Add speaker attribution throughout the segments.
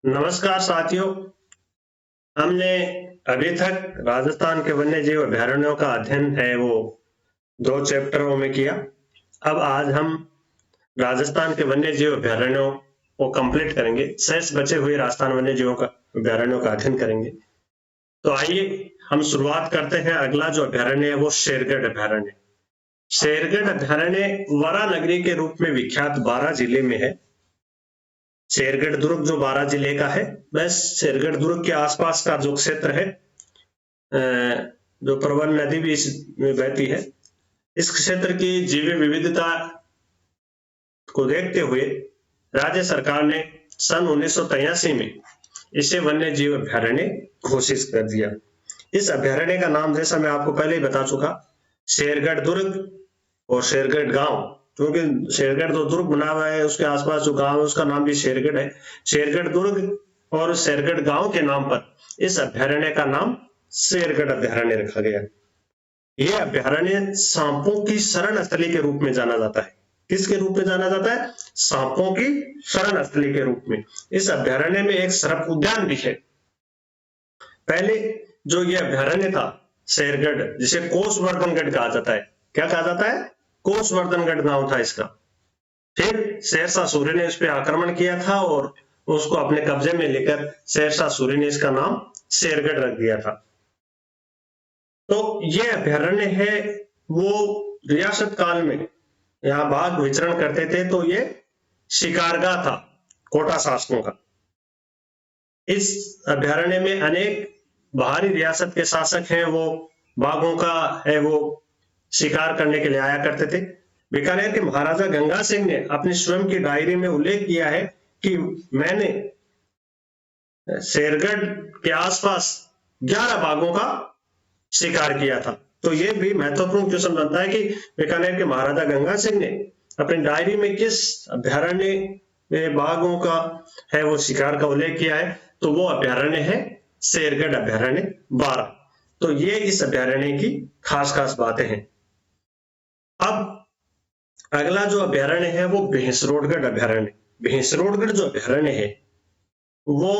Speaker 1: नमस्कार साथियों। हमने अभी तक राजस्थान के वन्य जीव अभयारण्यों का अध्ययन है वो 2 चैप्टरों में किया। अब आज हम राजस्थान के वन्य जीव अभयारण्यों को कंप्लीट करेंगे। शेष बचे हुए राजस्थान वन्य जीवों का अभयारण्यों का अध्ययन करेंगे। तो आइए हम शुरुआत करते हैं। अगला जो अभयारण्य है वो शेरगढ़ अभयारण्य। शेरगढ़ अभयारण्य वरानगरी के रूप में विख्यात बारां जिले में है। शेरगढ़ दुर्ग जो बारां जिले का है, बस शेरगढ़ दुर्ग के आसपास का जो क्षेत्र है, जो प्रवन नदी भी इसमें बहती है, इस क्षेत्र की जैव विविधता को देखते हुए राज्य सरकार ने सन 1983 में इसे वन्य जीव अभयारण्य घोषित कर दिया। इस अभयारण्य का नाम जैसा मैं आपको पहले ही बता चुका, शेरगढ़ दुर्ग और शेरगढ़ गांव, क्योंकि शेरगढ़ तो दुर्ग बना हुआ है, उसके आसपास जो गांव है उसका नाम भी शेरगढ़ है। शेरगढ़ दुर्ग और शेरगढ़ गांव के नाम पर इस अभयारण्य का नाम शेरगढ़ अभयारण्य रखा गया। यह अभयारण्य सांपों की शरण स्थली के रूप में जाना जाता है। किसके रूप में जाना जाता है? सांपों की शरण स्थली के रूप में। इस अभयारण्य में एक सर्प उद्यान भी है। पहले जो यह अभयारण्य था शेरगढ़, जिसे कोषवर्धनगढ़ कहा जाता है, क्या कहा जाता है? कोषवर्धनगढ़ नाम था इसका। फिर शेरशाह सूर्य ने इस पे आक्रमण किया था और उसको अपने कब्जे में लेकर शेरशाह सूर्य ने इसका नाम शेरगढ़ रख दिया था। तो ये अभयारण्य है वो रियासत काल में यहाँ बाघ विचरण करते थे, तो ये शिकारगाह था कोटा शासकों का। इस अभयारण्य में अनेक बाहरी रियासत के शासक हैं, वो बाघों का है वो शिकार करने के लिए आया करते थे। बीकानेर के महाराजा गंगा सिंह ने अपनी स्वयं की डायरी में उल्लेख किया है कि मैंने शेरगढ़ के आसपास 11 बाघों का शिकार किया था। तो ये भी महत्वपूर्ण क्वेश्चन बनता है कि बीकानेर के महाराजा गंगा सिंह ने अपनी डायरी में किस अभयारण्य में बाघों का है वो शिकार का उल्लेख किया है, तो वो अभयारण्य है शेरगढ़ अभयारण्य 12। तो ये इस अभयारण्य की खास खास बातें हैं। अब अगला जो अभयारण्य है वो भैंसरोडगढ़ अभयारण्य। भैंसरोडगढ़ जो अभयारण्य है वो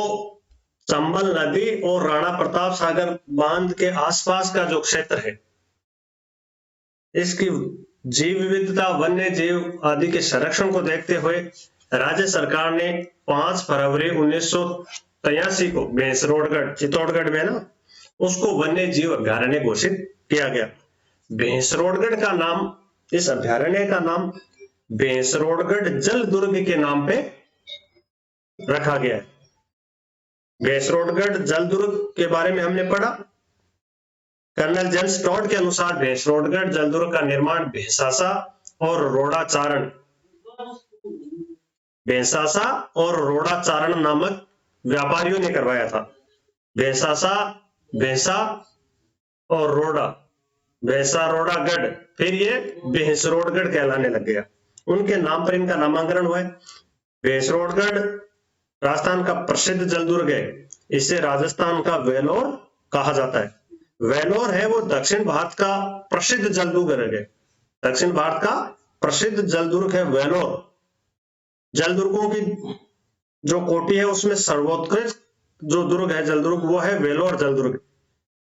Speaker 1: चंबल नदी और राणा प्रताप सागर बांध के आसपास का जो क्षेत्र है, इसकी जीव विविधता, वन्य जीव आदि के संरक्षण को देखते हुए राज्य सरकार ने 5 फरवरी 1983 को भैंसरोडगढ़, चित्तौड़गढ़ में ना, उसको वन्य जीव अभयारण्य घोषित किया गया। भैंसरोडगढ़ का नाम, इस अभयारण्य का नाम भैंसरोडगढ़ जल दुर्ग के नाम पे रखा गया है। भैंसरोडगढ़ जल दुर्ग के बारे में हमने पढ़ा। कर्नल जेम्स टॉड के अनुसार भैंसरोडगढ़ जल दुर्ग का निर्माण भैंसासा और रोड़ाचारण नामक व्यापारियों ने करवाया था। भैंसासा, भैंसा और रोड़ा, भैंसा रोड़ागढ़, फिर ये भैंसरोडगढ़ कहलाने लग गया। उनके नाम पर इनका नामांकन हुआ है। भैंसरोडगढ़ राजस्थान का प्रसिद्ध जल दुर्ग है। इसे राजस्थान का वेलोर कहा जाता है। वेलोर है वो दक्षिण भारत का प्रसिद्ध जल दुर्ग है। दक्षिण भारत का प्रसिद्ध जल दुर्ग है वेलोर। जल दुर्गों की जो कोटि है उसमें सर्वोत्कृष्ट जो दुर्ग है, जल दुर्ग, वो है वेलोर जल दुर्ग।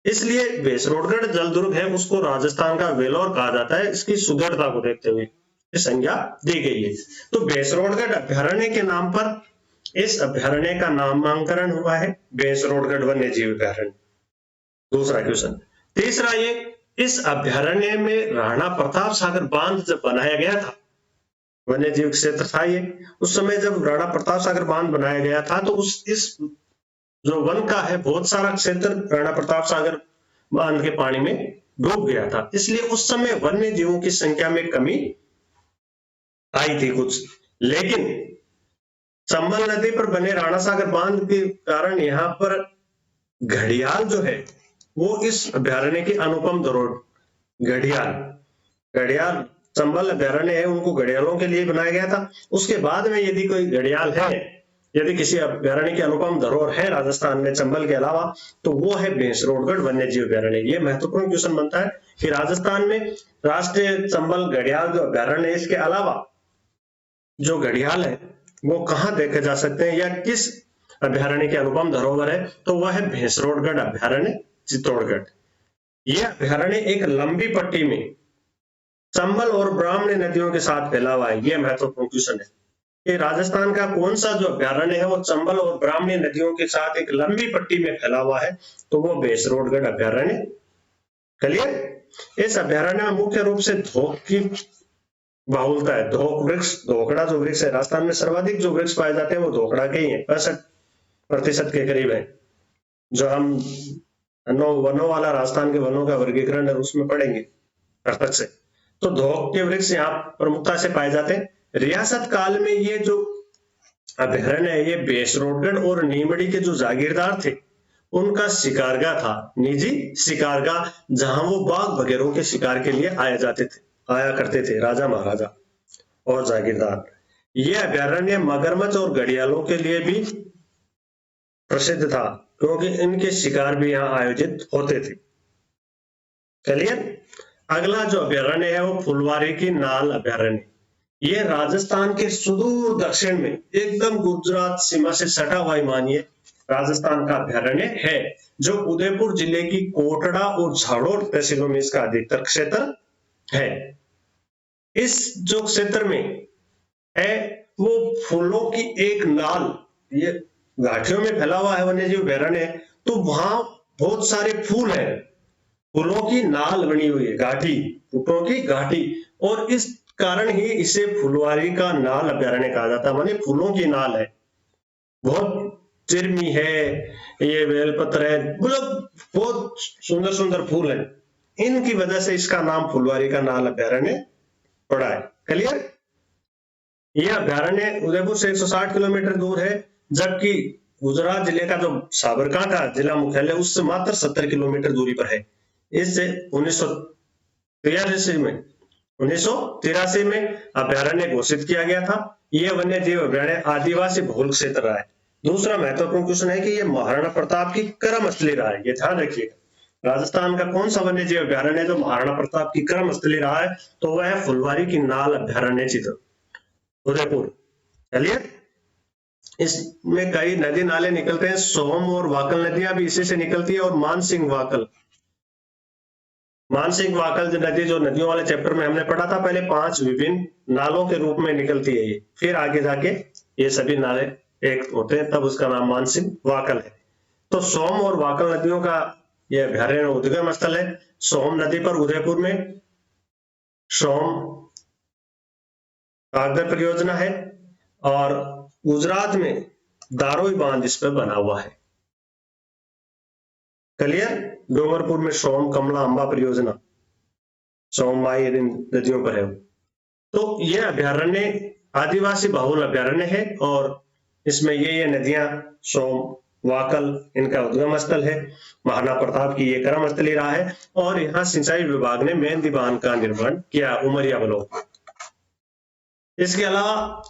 Speaker 1: इसलिए भैंसरोडगढ़ जल दुर्ग है उसको राजस्थान का वेलोर कहा जाता है। इसकी सुदृढ़ता को देखते हुए संज्ञा दी गई है। तो भैंसरोडगढ़ अभयारण्य के नाम पर इस अभयारण्य का नामांकन हुआ है भैंसरोडगढ़ वन्य जीव अभयारण्य। दूसरा क्वेश्चन। तीसरा, ये इस अभयारण्य में राणा प्रताप सागर बांध जब बनाया गया था, वन्य जीव क्षेत्र था ये, उस समय जब राणा प्रताप सागर बांध बनाया गया था तो इस जो वन का है बहुत सारा क्षेत्र राणा प्रताप सागर बांध के पानी में डूब गया था। इसलिए उस समय वन्य जीवों की संख्या में कमी आई थी कुछ, लेकिन चंबल नदी पर बने राणा सागर बांध के कारण यहाँ पर घड़ियाल जो है वो इस अभयारण्य की अनुपम धरोहर। घड़ियाल चंबल अभयारण्य है, उनको घड़ियालों के लिए बनाया गया था। उसके बाद में यदि कोई घड़ियाल है, यदि किसी अभयारण्य की अनुपम धरोहर है राजस्थान में चंबल के अलावा, तो वो है भैंसरोडगढ़ वन्य जीव अभयारण्य। ये महत्वपूर्ण क्वेश्चन बनता है कि राजस्थान में राष्ट्रीय चंबल घड़ियाल जो अभयारण्य है, इसके अलावा जो घड़ियाल है वो कहाँ देखे जा सकते हैं या किस अभ्यारण्य के अनुपम धरोहर है, तो वह है भैंसरोडगढ़ अभ्यारण्य चित्तौड़गढ़। यह अभ्यारण्य एक लंबी पट्टी में चंबल और ब्राह्मणी नदियों के साथ फैला हुआ है। यह महत्वपूर्ण क्वेश्चन है कि राजस्थान का कौन सा जो अभ्यारण्य है वो चंबल और ब्राह्मणी नदियों के साथ एक लंबी पट्टी में फैला हुआ है, तो वो भैंसरोडगढ़ अभ्यारण्य। क्लियर। इस अभ्यारण्य में मुख्य रूप से धोक की बहुलता है। धोक वृक्ष, धोकड़ा जो वृक्ष है, राजस्थान में सर्वाधिक जो वृक्ष पाए जाते हैं वो धोकड़ा के ही है, 65% के करीब है। जो हम वनों वाला राजस्थान के वनों का वर्गीकरण है उसमें पढ़ेंगे प्रत्यक्ष से। तो धोक के वृक्ष यहाँ प्रमुखता से पाए जाते हैं। रियासत काल में ये जो अभ्यारण्य है ये भैंसरोडगढ़ और नीमड़ी के जो जागीरदार थे उनका शिकारगाह था, निजी शिकारगाह, जहां वो बाघ वगैरह के शिकार के लिए आया करते थे राजा महाराजा और जागीरदार। ये अभ्यारण्य मगरमच्छ और घड़ियालों के लिए भी प्रसिद्ध था, क्योंकि इनके शिकार भी यहाँ आयोजित होते थे। क्लियर। अगला जो अभ्यारण्य है वो फुलवारी की नाल अभ्यारण्य। ये राजस्थान के सुदूर दक्षिण में एकदम गुजरात सीमा से सटा हुआ मानिए राजस्थान का अभ्यारण्य है, जो उदयपुर जिले की कोटड़ा और झाड़ोर तहसीलों में इसका अधिकतर क्षेत्र है। इस जो क्षेत्र में है वो फूलों की एक नाल, ये घाटियों में फैला हुआ है वन्य जीव अभ्यारण्य, तो वहां बहुत सारे फूल हैं, फूलों की नाल बनी हुई है, घाटी, फूलों की घाटी, और इस कारण ही इसे फुलवारी का नाल अभ्यारण्य कहा जाता है। माने फूलों की नाल है, बहुत चिरमी है, ये बेलपत्र है, मतलब बहुत सुंदर सुंदर फूल हैं, इनकी वजह से इसका नाम फुलवारी का नाल अभ्यारण्य पड़ा है। क्लियर। यह अभ्यारण्य उदयपुर से 160 किलोमीटर दूर है, जबकि गुजरात जिले का जो साबरकांठा जिला मुख्यालय उससे मात्र 70 किलोमीटर दूरी पर है। इससे 1983 में अभ्यारण्य घोषित किया गया था। यह वन्य जीव अभ्यारण्य आदिवासी बहुल क्षेत्र रहा है। दूसरा महत्वपूर्ण क्वेश्चन है कि यह महाराणा प्रताप की कर्म स्थली रहा है, ये ध्यान रखिएगा। राजस्थान का कौन सा वन्य जीव अभ्यारण्य जो महाराणा प्रताप की कर्म स्थली रहा है, तो वह है फुलवारी की नाल अभ्यारण्य चित्र उदयपुर। चलिए, इसमें कई नदी नाले निकलते हैं, सोम और वाकल नदियां भी इसी से निकलती है, और मानसिंह वाकल नदी जो नदियों वाले चैप्टर में हमने पढ़ा था पहले, 5 विभिन्न नालों के रूप में निकलती है ये, फिर आगे जाके ये सभी नाले एक होते हैं, तब उसका नाम मानसिंह वाकल है। तो सोम और वाकल नदियों का यह अभ्यारण्य उद्गम स्थल है। सोम नदी पर उदयपुर में सोम कागज परियोजना है, और गुजरात में दारोई बांध इस पर बना हुआ है। क्लियर। डूंगरपुर में सोम कमला अंबा परियोजना, सोम माई इन नदियों पर है। तो यह अभ्यारण्य आदिवासी बहुल अभ्यारण्य है, और इसमें ये नदियां सोम वाकल इनका उद्गम स्थल है। महाराणा प्रताप की ये कर्म स्थली रहा है, और यहाँ सिंचाई विभाग ने मेहंदी बांध का निर्माण किया उमरिया ब्लॉक। इसके अलावा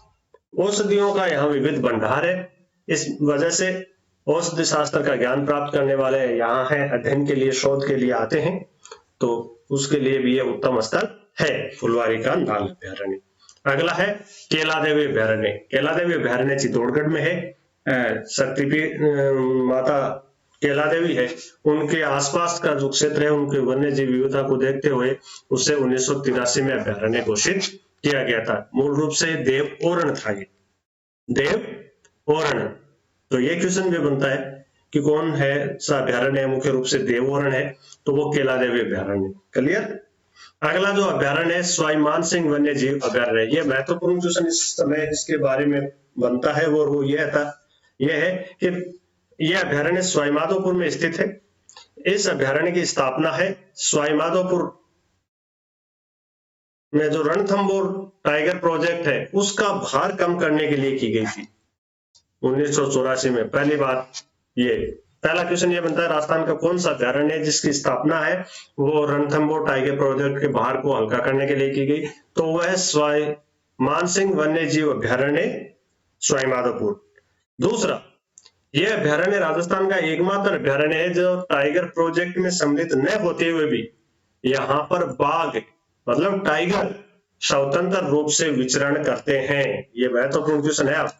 Speaker 1: औषधियों का यहाँ विविध भंडार है, इस वजह से औषधि शास्त्र का ज्ञान प्राप्त करने वाले यहाँ हैं, अध्ययन के लिए, शोध के लिए आते हैं, तो उसके लिए भी यह उत्तम स्थल है फुलवारी का नाल अभ्यारण्य। अगला है केला देवी अभ्यारण्य। केला देवी अभ्यारण्य चित्तौड़गढ़ में है। शक्तिपीठ माता केला देवी है, उनके आसपास का जो क्षेत्र है उनके वन्य जीव विविधता को देखते हुए उसे 1983 में अभ्यारण्य घोषित किया गया था। मूल रूप से देव ओरण था, ये देव ओरण। तो ये क्वेश्चन भी बनता है कि कौन है सा अभ्यारण्य मुख्य रूप से देव ओरण है, तो वो केला देवी अभ्यारण्य। क्लियर। अगला जो अभ्यारण्य है सवाई मानसिंह वन्य जीव अभ्यारण्य। ये महत्वपूर्ण क्वेश्चन इस समय इसके बारे में बनता है, वो यह है कि यह अभ्यारण्य सवाई माधोपुर में स्थित है। इस अभ्यारण्य की स्थापना है सवाई माधोपुर में जो रणथंभौर टाइगर प्रोजेक्ट है उसका भार कम करने के लिए की गई थी 1984 में। पहली बार ये पहला क्वेश्चन ये बनता है, राजस्थान का कौन सा अभ्यारण्य है जिसकी स्थापना है वो रणथंभौर टाइगर प्रोजेक्ट के भार को हल्का करने के लिए की गई, तो वह सवाई मानसिंह वन्य जीव अभ्यारण्य सवाई माधोपुर। दूसरा, यह अभ्यारण्य राजस्थान का एकमात्र अभ्यारण्य है जो टाइगर प्रोजेक्ट में सम्मिलित न होते हुए भी यहाँ पर बाघ मतलब टाइगर स्वतंत्र रूप से विचरण करते हैं। ये महत्वपूर्ण क्वेश्चन है। आप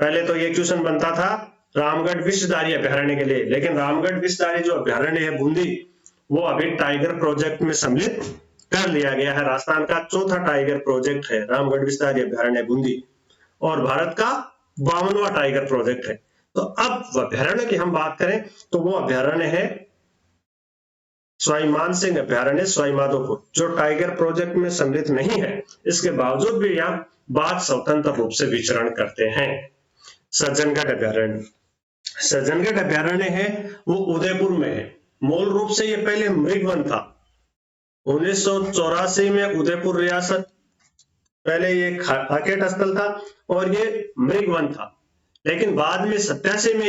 Speaker 1: पहले तो ये क्वेश्चन बनता था रामगढ़ विषधारी अभ्यारण्य के लिए, लेकिन रामगढ़ विषधारी जो अभ्यारण्य है बूंदी, वो अभी टाइगर प्रोजेक्ट में सम्मिलित कर लिया गया है। राजस्थान का चौथा टाइगर प्रोजेक्ट है रामगढ़ विषधारी अभ्यारण्य बूंदी, और भारत का 52वां टाइगर प्रोजेक्ट है। तो अब अभ्यारण्य की हम बात करें तो वो अभ्यारण्य है सवाई मानसिंह अभ्यारण्य सवाई माधोपुर, जो टाइगर प्रोजेक्ट में सम्मिलित नहीं है। इसके बावजूद भी यहाँ बाघ स्वतंत्र रूप से विचरण करते हैं। सज्जनगढ़ अभ्यारण्य, सज्जनगढ़ अभ्यारण्य है वो उदयपुर में है। मूल रूप से ये पहले मृगवन था। 1984 में उदयपुर रियासत, पहले ये हाकेट स्थल था और ये मृगवन था, लेकिन बाद में 87 में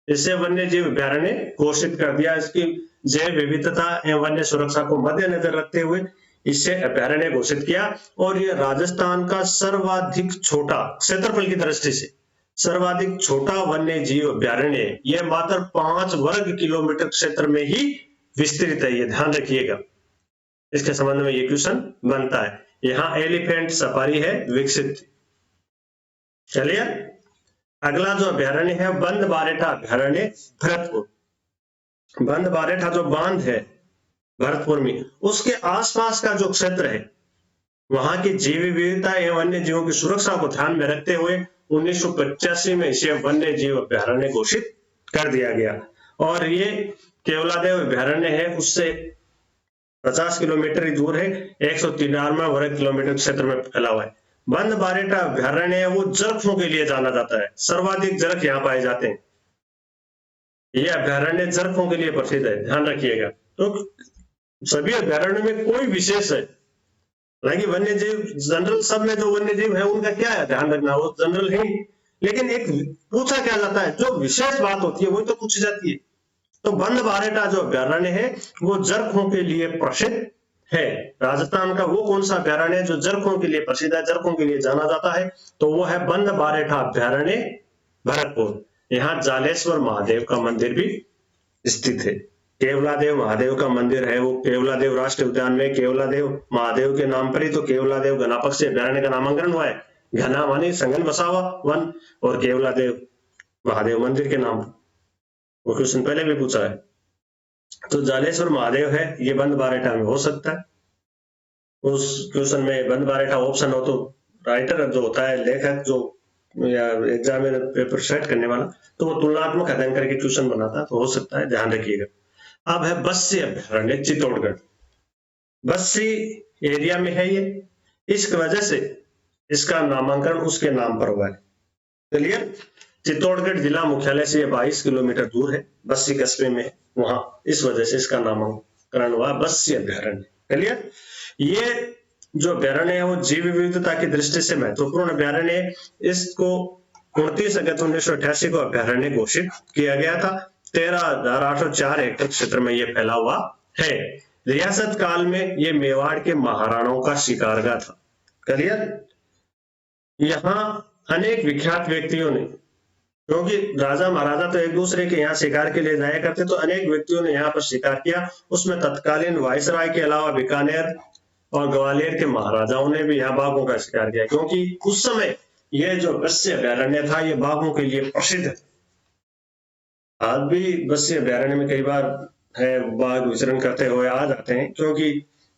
Speaker 1: इसे वन्य जीव अभ्यारण्य घोषित कर दिया। इसकी जैव विविधता एवं वन्य सुरक्षा को मद्देनजर रखते हुए इसे अभ्यारण्य घोषित किया, और यह राजस्थान का सर्वाधिक छोटा, क्षेत्रफल की दृष्टि से सर्वाधिक छोटा वन्य जीव अभ्यारण्य है। यह मात्र 5 वर्ग किलोमीटर क्षेत्र में ही विस्तृत है, ये ध्यान रखिएगा। इसके संबंध में ये क्वेश्चन बनता है। यहाँ एलिफेंट सफारी है विकसित। चलिए अगला जो अभ्यारण्य है बंद बारेठा अभ्यारण्य भरतपुर। बंद बारेठा जो बांध है भरतपुर में, उसके आसपास का जो क्षेत्र है, वहां की जैव विविधता एवं वन्य जीवों की सुरक्षा को ध्यान में रखते हुए 1985 में इसे वन्य जीव अभ्यारण्य घोषित कर दिया गया। और ये केवलादेव अभ्यारण्य है, उससे 50 किलोमीटर दूर है, 193 वर्ग किलोमीटर क्षेत्र में फैला हुआ है। बंद बारेठा अभ्यारण्य है वो जरखों के लिए जाना जाता है। सर्वाधिक जरख यहाँ पाए जाते हैं। यह अभ्यारण्य जरखों के लिए प्रसिद्ध है, ध्यान रखिएगा। तो सभी अभ्यारण्य में कोई विशेष है, हालांकि वन्य जीव जनरल, सब में जो वन्य जीव है उनका क्या है ध्यान रखना, वो जनरल है, लेकिन एक पूछा क्या जाता है, जो विशेष बात होती है वही तो पूछी जाती है। तो बंद बारेठा जो अभ्यारण्य है वो जरखों के लिए प्रसिद्ध है। राजस्थान का वो कौन सा अभ्यारण्य है जो जरखों के लिए प्रसिद्ध है, जरखों के लिए जाना जाता है, तो वो है बंद बारेठा अभ्यारण्य भरतपुर। यहाँ जालेश्वर महादेव का मंदिर भी स्थित है। केवलादेव महादेव का मंदिर है, वो केवलादेव राष्ट्रीय उद्यान में केवलादेव महादेव के नाम पर ही तो केवलादेव घनापक्षी अभ्यारण्य का नामांकन हुआ है। घना मानी संघन बसा हुआ वन, और केवलादेव महादेव मंदिर के नाम, वो क्वेश्चन पहले भी पूछा है। तो जालेश्वर महादेव है, ये बंद बारेठा में हो सकता है। उस क्वेश्चन में बंद बारेठा ऑप्शन हो तो राइटर जो होता है, लेखक जो या एग्जामिनर पेपर सेट करने वाला, तो वो तुलनात्मक अध्ययन करके क्वेश्चन बनाता है, तो हो सकता है, ध्यान रखिएगा। अब है बस्सी अभ्यारण्य चित्तौड़गढ़। बस्सी एरिया में है ये, इस वजह से इसका नामांकन उसके नाम पर हुआ है। क्लियर? चित्तौड़गढ़ जिला मुख्यालय से 22 किलोमीटर दूर है, बस्सी कस्बे में, वहां इस वजह से इसका नामांकन हुआ बस्सी अभ्यारण्य। क्लियर? ये जो अभ्यारण्य है वो जीव विविधता की दृष्टि से महत्वपूर्ण अभ्यारण्य है। इसको 29 अगस्त 1988 को अभ्यारण्य घोषित किया गया था। 13,804 हेक्टेयर क्षेत्र में ये फैला हुआ है। रियासत काल में ये मेवाड़ के महाराणाओं का शिकारगाह था। क्लियर? यहाँ अनेक विख्यात व्यक्तियों ने, क्योंकि राजा महाराजा तो एक दूसरे के यहाँ शिकार के लिए जाया करते, तो अनेक व्यक्तियों ने यहाँ पर शिकार किया। उसमें तत्कालीन वायसराय के अलावा बीकानेर और ग्वालियर के महाराजाओं ने भी यहाँ बाघों का शिकार किया, क्योंकि उस समय यह जो बस्सी अभ्यारण्य था ये बाघों के लिए प्रसिद्ध है। आज भी बस्सी अभ्यारण्य में कई बार है बाघ विचरण करते हुए आ जाते हैं, क्योंकि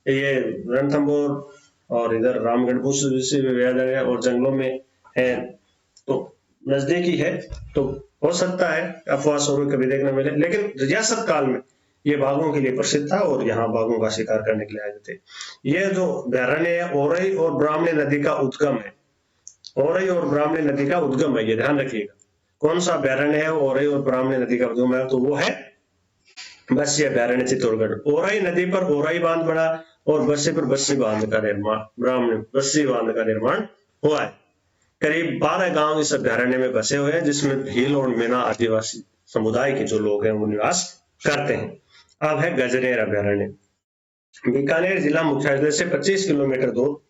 Speaker 1: ये रणथंभौर और इधर रामगढ़ विश्वविद्यालय और जंगलों में है, तो नजदीकी है, तो हो सकता है अफवाह स्वरूप कभी देखने मिले। लेकिन रियासत काल में ये बाघों के लिए प्रसिद्ध था और यहाँ बाघों का शिकार करने के लिए आए थे। ये जो अभ्यारण्य है औरई और ब्राह्मणी नदी का उद्गम है। औरई और ब्राह्मणी नदी का उद्गम है, ये ध्यान रखिएगा। कौन सा अभ्यारण्य है औरई और ब्राह्मणी नदी का उद्गम है, तो वो है बस्सी अभ्यारण्य चित्तौड़गढ़। औरई नदी पर औरई बांध बना और बस्सी पर बस्सी बांध का निर्माण, ब्राह्मणी बस्सी बांध का निर्माण हुआ है। करीब 12 गांव इस अभ्यारण्य में बसे हुए हैं, जिसमें भील और मीना आदिवासी समुदाय के जो लोग हैं वो निवास करते हैं। अब है गजनेर अभ्यारण्य। बीकानेर जिला मुख्यालय से 25 किलोमीटर दूर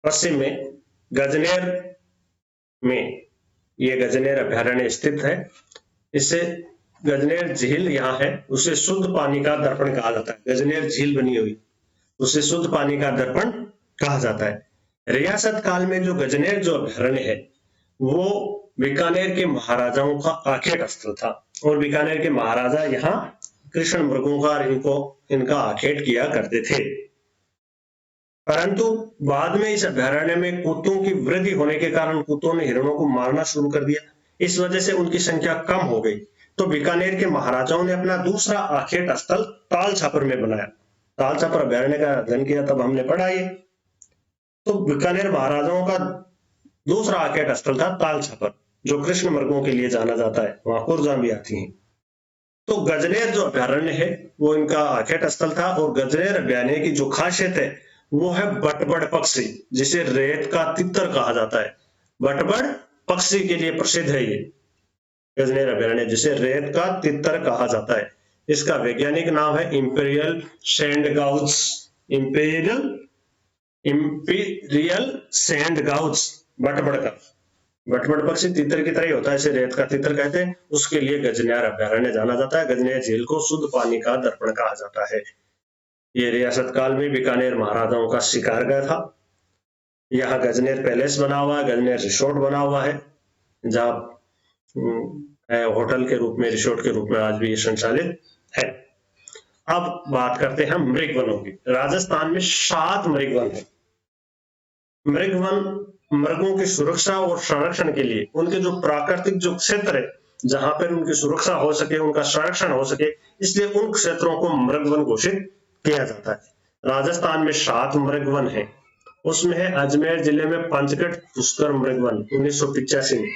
Speaker 1: पश्चिम में गजनेर में ये गजनेर अभ्यारण्य स्थित है। इसे गजनेर झील यहाँ है, उसे शुद्ध पानी का दर्पण कहा जाता है। गजनेर झील बनी हुई, उसे शुद्ध पानी का दर्पण कहा जाता है। रियासत काल में जो गजनेर जो अभ्यारण्य है वो बीकानेर के महाराजाओं का आखेट स्थल था और बीकानेर के महाराजा यहाँ कृष्ण मृगों का इनका आखेट किया करते थे। परंतु बाद में इस अभ्यारण्य में कुत्तों की वृद्धि होने के कारण कुत्तों ने हिरणों को मारना शुरू कर दिया। इस वजह से उनकी संख्या कम हो गई। तो बीकानेर के महाराजाओं ने अपना दूसरा आखेट स्थल ताल छापर में बनाया। ताल छापर अभ्यारण्य का अध्ययन किया तब हमने पढ़ा ये। तो बीकानेर महाराजाओं का दूसरा आखेट स्थल था ताल छापर, जो कृष्ण मृगों के लिए जाना जाता है। वहां कुर्जा भी आती हैं। तो गजनेर जो अभ्यारण्य है वो इनका आखेट स्थल था। और गजनेर अभ्यारण्य की जो खासियत है वो है बटबड़ पक्षी, जिसे रेत का तितर कहा जाता है। बटबड़ पक्षी के लिए प्रसिद्ध है ये गजनेर अभ्यारण्य, जिसे रेत का तितर कहा जाता है। इसका वैज्ञानिक नाम है इंपीरियल सैंडगाउज। इंपीरियल सैंडगाउज बटबड़ का। बटबड़ पक्षी तितर की तरह ही होता है, इसे रेत का तितर कहते हैं। उसके लिए गजनेर अभ्यारण्य जाना जाता है। गजनेर झील को शुद्ध पानी का दर्पण कहा जाता है। ये रियासत काल में बीकानेर महाराजाओं का शिकारगाह था। यहाँ गजनेर पैलेस बना हुआ है, गजनेर रिसोर्ट बना हुआ है, जहाँ होटल के रूप में, रिसोर्ट के रूप में आज भी ये संचालित है। अब बात करते हैं मृगवनों की। राजस्थान में 7 मृगवन है। मृगवन मृगों की सुरक्षा और संरक्षण के लिए उनके जो प्राकृतिक जो क्षेत्र है, जहां पर उनकी सुरक्षा हो सके, उनका संरक्षण हो सके, इसलिए उन क्षेत्रों को मृगवन घोषित किया जाता है। राजस्थान में 7 मृगवन है। उसमें है अजमेर जिले में पंचगढ़ पुष्कर मृगवन 1985 में,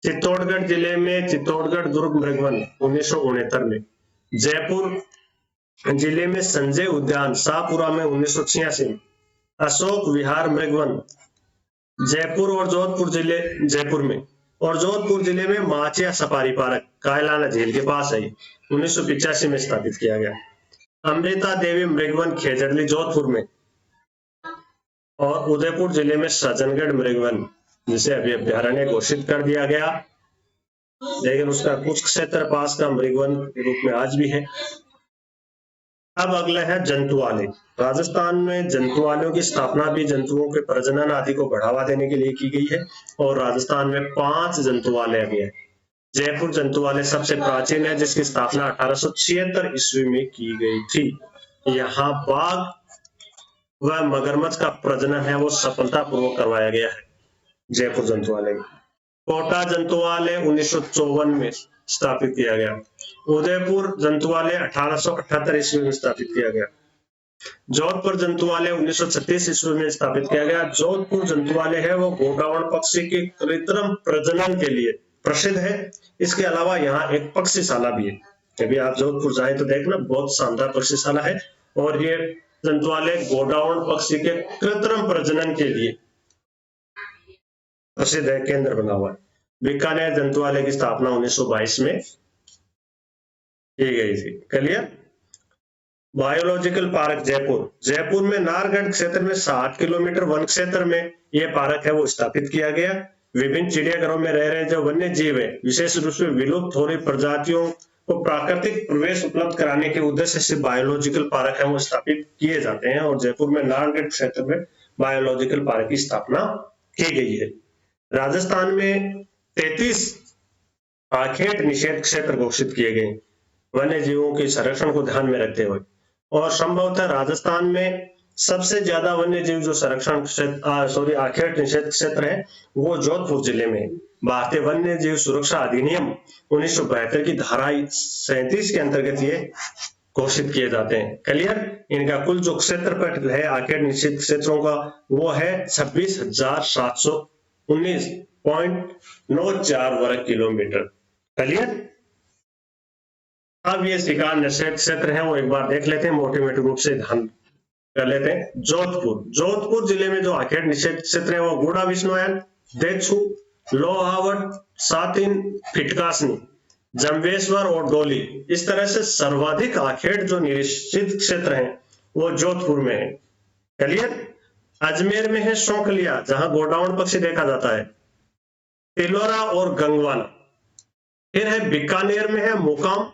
Speaker 1: चित्तौड़गढ़ जिले में चित्तौड़गढ़ दुर्ग मृगवन 1969 में, जयपुर जिले में संजय उद्यान शाहपुरा में 1986 में, अशोक विहार मृगवन जयपुर और जयपुर में, और जोधपुर जिले में माचिया सफारी पार्क कायलाना झील के पास है, 1985 में स्थापित किया गया। अमृता देवी मृगवन खेजड़ली जोधपुर में, और उदयपुर जिले में सज्जनगढ़ मृगवन, जिसे अभी अभ्यारण्य घोषित कर दिया गया, लेकिन उसका कुछ क्षेत्र पास का मृगवन के रूप में आज भी है। अब अगला है जंतुआलय। राजस्थान में जंतुआलयों की स्थापना भी जंतुओं के प्रजनन आदि को बढ़ावा देने के लिए की गई है, और राजस्थान में 5 जंतुआलय भी है। जयपुर जंतुआलय सबसे प्राचीन है, जिसकी स्थापना 1876 ईस्वी में की गई थी। यहाँ बाघ व मगरमच्छ का प्रजनन है वो सफलतापूर्वक करवाया गया है जयपुर जंतुआलय में। कोटा जंतुआलय 1954 में स्थापित किया गया। उदयपुर जंतुआलय 1878 ईस्वी में स्थापित किया गया। जोधपुर जंतुआलय 1936 ईस्वी में स्थापित किया गया। जोधपुर जंतुआलय है वो गोडावण पक्षी के कृत्रिम प्रजनन के लिए प्रसिद्ध है। इसके अलावा यहाँ एक पक्षीशाला भी है। कभी आप जोधपुर जाए तो देखना, बहुत शानदार पक्षीशाला है। और ये जंतुआलय गोडावण पक्षी के कृत्रिम प्रजनन के लिए प्रसिद्ध है, केंद्र बना हुआ है। बीकानेर जंतुआलय की स्थापना 1922 में की गई थी। क्लियर। बायोलॉजिकल पार्क जयपुर में नारगढ़ क्षेत्र में 60 किलोमीटर वन क्षेत्र में यह पार्क है वो स्थापित किया गया। विभिन्न चिड़ियाघरों में रह रहे जो वन्य जीव है, विशेष रूप से विलुप्त हो रही प्रजातियों को प्राकृतिक प्रवेश उपलब्ध कराने के उद्देश्य से बायोलॉजिकल पार्क है वो स्थापित किए जाते हैं। और जयपुर में नारगढ़ क्षेत्र में बायोलॉजिकल पार्क की स्थापना की गई है। राजस्थान में 33 आखेट निषेध क्षेत्र घोषित किए गए वन्य जीवों के संरक्षण को ध्यान में रखते हुए। और संभवतः राजस्थान में सबसे ज्यादा वन्य जीव जो संरक्षण आखेट निषेध क्षेत्र है वो जोधपुर जिले में। भारतीय वन्य जीव सुरक्षा अधिनियम 1972 की धारा 37 के अंतर्गत ये घोषित किए जाते हैं। क्लियर। इनका कुल जो क्षेत्रफल है आखेट निषेध क्षेत्रों का वो है 26,719.94 वर्ग किलोमीटर। क्लियर। अब ये शिकार निषेध क्षेत्र है वो एक बार देख लेते हैं, मोटे रूप से ध्यान कर लेते हैं। जोधपुर जिले में जो आखेट निषेध क्षेत्र है वो गुड़ा विष्णुयान, देक्षु, लोहावट, सातिन, फिटकासनी, जम्बेश्वर और डोली, इस तरह से सर्वाधिक आखेट जो निषिद्ध क्षेत्र है वो जोधपुर में है। क्लियर। अजमेर में है शौकलिया, जहां गोडावण पक्षी देखा जाता है, तिलोरा और गंगवाना। फिर है बीकानेर में है मुकाम,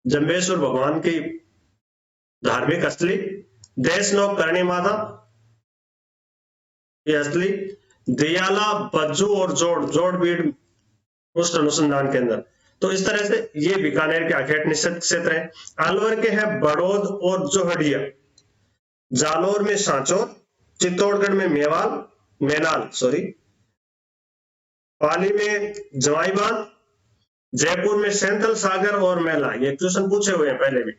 Speaker 1: जम्बेश्वर भगवान की धार्मिक स्थली, देशनोक करणी माता की स्थली, दियाला, बज्जू और जोड़ बीड़ उष्ण अनुसंधान केंद्र। तो इस तरह से ये बीकानेर के आखेट निषेध क्षेत्र है। अलवर के हैं बड़ौद और जोहड़िया, जालोर में सांचौर, चित्तौड़गढ़ में मेनाल, पाली में जवाई बांध, जयपुर में सैंतल सागर और मेला, ये क्वेश्चन पूछे हुए हैं पहले भी।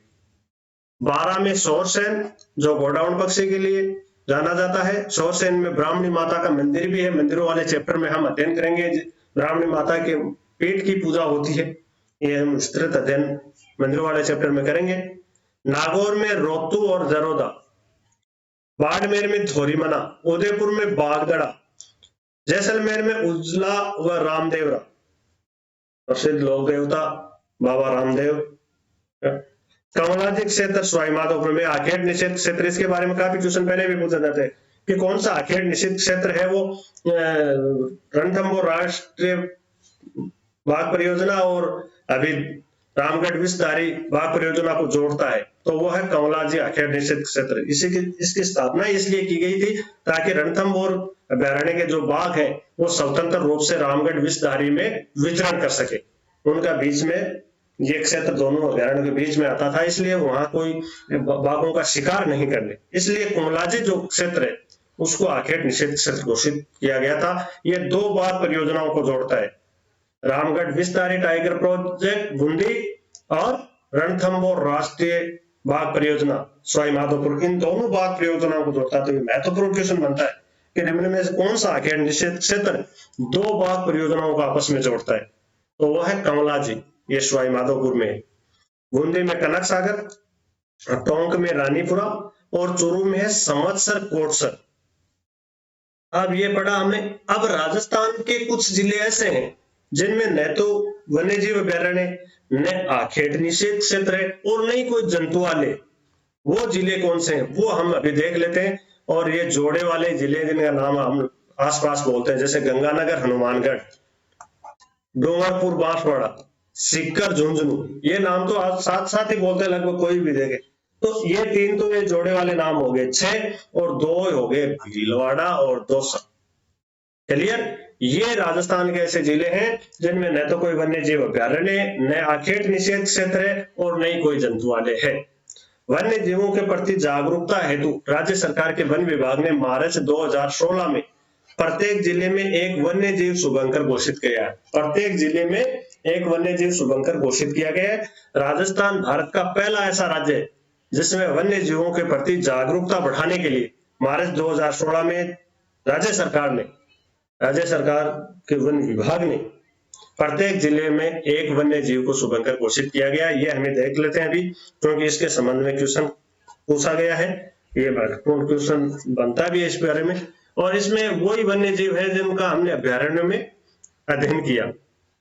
Speaker 1: 12 में शौरसेन जो गोडाउन पक्षी के लिए जाना जाता है। शौरसेन में ब्राह्मणी माता का मंदिर भी है, मंदिरों वाले चैप्टर में हम अध्ययन करेंगे। ब्राह्मणी माता के पेट की पूजा होती है, ये हम विस्तृत अध्ययन मंदिरों वाले चैप्टर में करेंगे। नागौर में रोतू और जरोदा, बाड़मेर में धोरीमना, उदयपुर में बागदड़ा, जैसलमेर में उजला व रामदेवरा, प्रसिद्ध लोक देवता बाबा रामदेव। कमलाजी क्षेत्र सवाई माधोपुर में आखेट निषेध क्षेत्र, इसके बारे में काफी क्वेश्चन पहले भी पूछा जाते हैं कि कौन सा आखेट निषेध क्षेत्र है। वो रणथंभौर राष्ट्रीय बाघ परियोजना और अभी रामगढ़ विषधारी बाघ परियोजना को जोड़ता है, तो वो है कमलाजी आखेट निषेध क्षेत्र। इसकी स्थापना इसलिए की गई थी ताकि रणथंभौर अभ्यारण्य के जो बाघ हैं वो स्वतंत्र रूप से रामगढ़ विषधारी में विचरण कर सके। उनका बीच में ये क्षेत्र दोनों अभ्यारण्य के बीच में आता था, इसलिए वहां कोई बाघों का शिकार नहीं करने, इसलिए कुमलाजी जो क्षेत्र है उसको आखेट निषेध क्षेत्र घोषित किया गया था। ये 2 बाघ परियोजनाओं को जोड़ता है, रामगढ़ विषधारी टाइगर प्रोजेक्ट बूंदी और रणथंभौर राष्ट्रीय बाघ परियोजना सवाई माधोपुर, इन दोनों बाघ परियोजनाओं को जोड़ता है। तो ये महत्वपूर्ण क्वेश्चन बनता है कि निम्न में से कौन सा आखेट निषेध क्षेत्र 2 बाघ परियोजनाओं को आपस में जोड़ता है, तो वह है कमलाजी, ये सवाई माधोपुर में। बूंदी में कनक सागर, टोंक में रानीपुरा और चूरू में है संवत्सर कोटसर। अब ये पढ़ा हमने। अब राजस्थान के कुछ जिले ऐसे हैं जिनमें न तो वन्य जीव अभ्यारण्य, न आखेट निषेध क्षेत्र है और न ही कोई जंतुआलय। वो जिले कौन से हैं वो हम अभी देख लेते हैं। और ये जोड़े वाले जिले जिनका नाम हम आसपास बोलते हैं, जैसे गंगानगर हनुमानगढ़, डूंगरपुर बांसवाड़ा, सीकर झुंझुनू, ये नाम तो आज साथ साथ ही बोलते हैं, लगभग कोई भी देखे। तो ये 3 तो ये जोड़े वाले नाम हो गए, 6 और 2 हो गए भीलवाड़ा और दौसा। क्लियर। ये राजस्थान के ऐसे जिले हैं जिनमें न तो कोई वन्य जीव अभ्यारण्य, न आखेट निषेध क्षेत्र है और न ही कोई जंतुआलय है। वन्य जीवों के प्रति जागरूकता हेतु राज्य सरकार के वन विभाग ने मार्च 2016 में प्रत्येक जिले में एक वन्य जीव शुभंकर घोषित किया है। प्रत्येक जिले में एक वन्य जीव शुभंकर घोषित किया गया है। राजस्थान भारत का पहला ऐसा राज्य है जिसमें वन्य जीवों के प्रति जागरूकता बढ़ाने के लिए मार्च 2016 में राज्य सरकार के वन विभाग ने प्रत्येक जिले में एक वन्य जीव को शुभंकर घोषित किया गया। ये हमें देख लेते हैं अभी, क्योंकि इसके संबंध में क्वेश्चन पूछा गया है, ये महत्वपूर्ण क्वेश्चन बनता भी है इस बारे में। और इसमें वही वन्य जीव है जिनका हमने अभ्यारण्य में अध्ययन किया,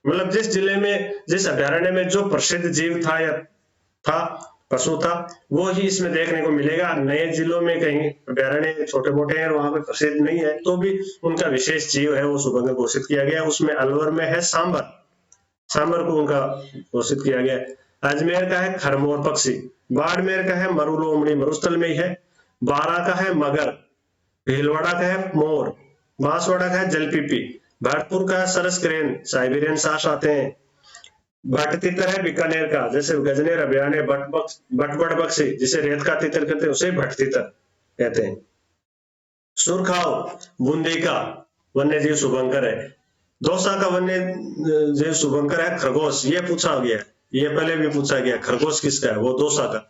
Speaker 1: मतलब जिस जिले में, जिस अभ्यारण्य में जो प्रसिद्ध जीव था या पशु था, वो ही इसमें देखने को मिलेगा। नए जिलों में कहीं अभ्यारण्य छोटे मोटे हैं, वहां पे प्रसिद्ध नहीं है, तो भी उनका विशेष जीव है वो शुभंकर घोषित किया गया। उसमें अलवर में है सांबर को उनका घोषित किया गया। अजमेर का है खरमोर पक्षी, बाड़मेर का है मरुलोमड़ी, मरुस्थल में ही है। बारा का है मगर, भीलवाड़ा का है मोर, बांसवाड़ा का है जलपीपी, भरतपुर का है सरस क्रेन, साइबेरियन सास आते हैं। भट्ट तितर है बीकानेर का, जैसे गजनेर अभ्यारण्य बटबड़ पक्षी जिसे रेत का तितर कहते हैं उसे भट्ट तितर कहते हैं। सुरखाव बूंदी का वन्य जीव शुभंकर है। दौसा का वन्य जीव शुभंकर है खरगोश, ये पूछा गया, ये पहले भी पूछा गया, खरगोश किसका है, वो दौसा का।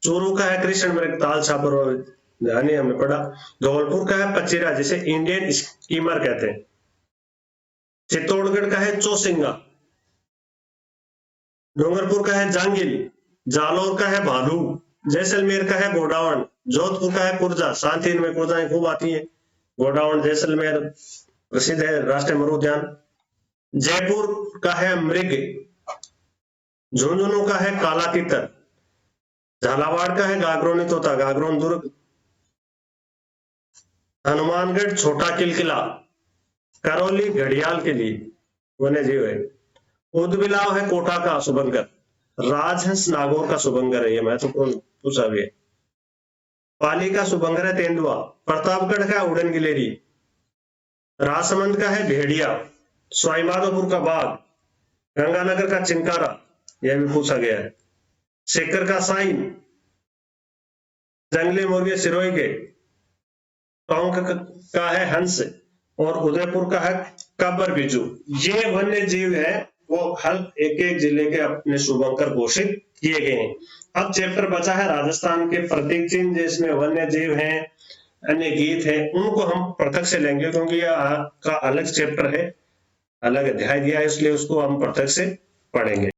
Speaker 1: चूरू का है कृष्ण मृग ताल छापर, और ध्यान हमने पढ़ा। धौलपुर का है पचीरा जिसे इंडियन स्कीमर कहते हैं। चित्तौड़गढ़ का है चौसिंगा, डूंगरपुर का है जांगिल, जालौर का है भालू, जैसलमेर का है गोडावण, जोधपुर का है कुर्जा, साथ ही इनमें कुर्जाएं खूब आती है। गोडावण जैसलमेर प्रसिद्ध है राष्ट्रीय मरुद्यान। जयपुर का है मृग, झुंझुनू का है काला तितर, झालावाड़ का है गागरोनी तोता, गागरोन दुर्ग। हनुमानगढ़ छोटा किलकिला, करौली घड़ियाल के लिए वन्य जीव है। उदबिलाव है कोटा का शुभंकर, राजहंस नागौर का शुभंकर है, ये महत्वपूर्ण पूछा भी है। पाली का शुभंकर है तेंदुआ, प्रतापगढ़ का उड़न गिलेरी, राजसमंद का है भेड़िया, सवाईमाधोपुर का बाघ, गंगानगर का चिंकारा, यह भी पूछा गया है। सीकर का साइन, जंगली मुर्गे सिरोही के, टोंक का है हंस और उदयपुर का है कब्बर बिजू। ये वन्य जीव है वो हर एक एक जिले के अपने शुभंकर घोषित किए गए हैं। अब चैप्टर बचा है राजस्थान के प्रतीक चिन्ह, जिसमें वन्य जीव हैं, अन्य गीत है, उनको हम पृथक से लेंगे क्योंकि यह का अलग चैप्टर है, अलग अध्याय दिया है, इसलिए उसको हम पृथक से पढ़ेंगे।